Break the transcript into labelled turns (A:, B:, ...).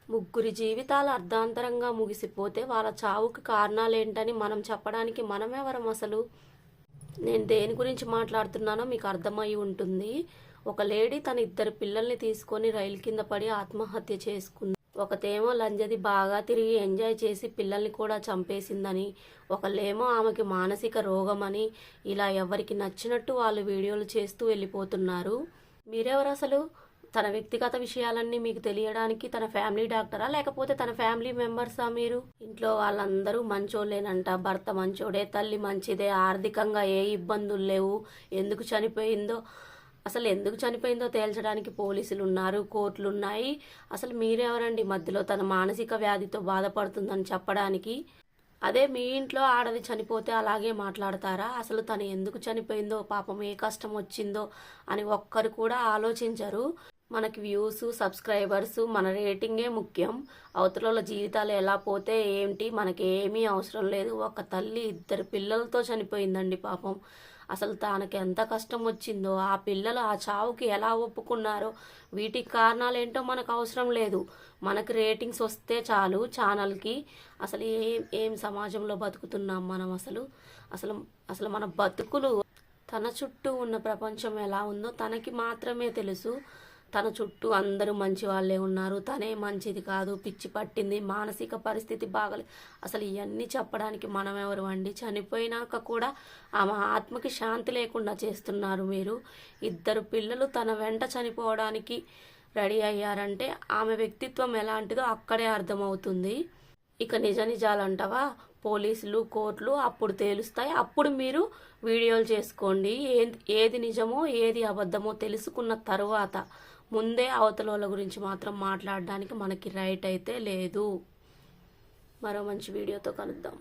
A: ముగ్గురి జీవితాలు అర్ధాంతరంగా ముగిసిపోతే వాళ్ళ చావుకి కారణాలేంటని మనం చెప్పడానికి మనమెవరం అసలు? నేను దేని గురించి మాట్లాడుతున్నానో మీకు అర్థమై ఉంటుంది. ఒక లేడీ తన 2 పిల్లల్ని తీసుకొని రైలు కింద పడి ఆత్మహత్య చేసుకుంది. ఒకతేమో లంజది బాగా తిరిగి ఎంజాయ్ చేసి పిల్లల్ని కూడా చంపేసిందని, ఒకళ్ళేమో ఆమెకి మానసిక రోగమని, ఇలా ఎవరికి నచ్చినట్టు వాళ్ళు వీడియోలు చేస్తూ వెళ్ళిపోతున్నారు. మీరెవరు అసలు? తన వ్యక్తిగత విషయాలన్నీ మీకు తెలియడానికి తన ఫ్యామిలీ డాక్టరా, లేకపోతే తన ఫ్యామిలీ మెంబర్సా మీరు? ఇంట్లో వాళ్ళందరూ మంచోళ్ళేనంట, భర్త మంచోడే, తల్లి మంచిదే, ఆర్థికంగా ఏ ఇబ్బందులు లేవు. ఎందుకు చనిపోయిందో తేల్చడానికి పోలీసులు ఉన్నారు, కోర్టులు ఉన్నాయి. అసలు మీరెవరండి మధ్యలో తన మానసిక వ్యాధితో బాధపడుతుందని చెప్పడానికి? అదే మీ ఇంట్లో ఆడది చనిపోతే అలాగే మాట్లాడతారా? అసలు తను ఎందుకు చనిపోయిందో, పాపం ఏ కష్టం వచ్చిందో అని ఒక్కరు కూడా ఆలోచించరు. మనకి వ్యూస్, సబ్స్క్రైబర్స్, మన రేటింగే ముఖ్యం. అవతల జీవితాలు ఎలా పోతే ఏంటి, మనకి ఏమీ అవసరం లేదు. ఒక తల్లి 2 పిల్లలతో చనిపోయిందండి పాపం. అసలు తనకి ఎంత కష్టం వచ్చిందో, ఆ పిల్లలు ఆ చావుకి ఎలా ఒప్పుకున్నారో, వీటికి కారణాలు ఏంటో మనకు అవసరం లేదు. మనకి రేటింగ్స్ వస్తే చాలు ఛానల్కి. అసలు ఏం సమాజంలో బతుకుతున్నాం మనం? అసలు మన బతుకులు, తన చుట్టూ ఉన్న ప్రపంచం ఎలా ఉందో తనకి మాత్రమే తెలుసు. తన చుట్టూ అందరూ మంచి వాళ్ళే ఉన్నారు, తనే మంచిది కాదు, పిచ్చి పట్టింది, మానసిక పరిస్థితి బాగలేదు. అసలు ఇవన్నీ చెప్పడానికి మనం ఎవరు అండి? చనిపోయినాక కూడా ఆమె ఆత్మకి శాంతి లేకుండా చేస్తున్నారు మీరు. 2 పిల్లలు తన వెంట చనిపోవడానికి రెడీ అయ్యారంటే ఆమె వ్యక్తిత్వం ఎలాంటిదో అక్కడే అర్థమవుతుంది. ఇక నిజాలంటావా? పోలీసులు, కోర్టులు అప్పుడు తేలుస్తాయి. అప్పుడు మీరు వీడియోలు చేసుకోండి. ఏది నిజమో ఏది అబద్ధమో తెలుసుకున్న తరువాత. ముందే అవతల గురించి మాత్రం మాట్లాడడానికి మనకి రైట్ అయితే లేదు. మరో మంచి వీడియోతో కలుద్దాం.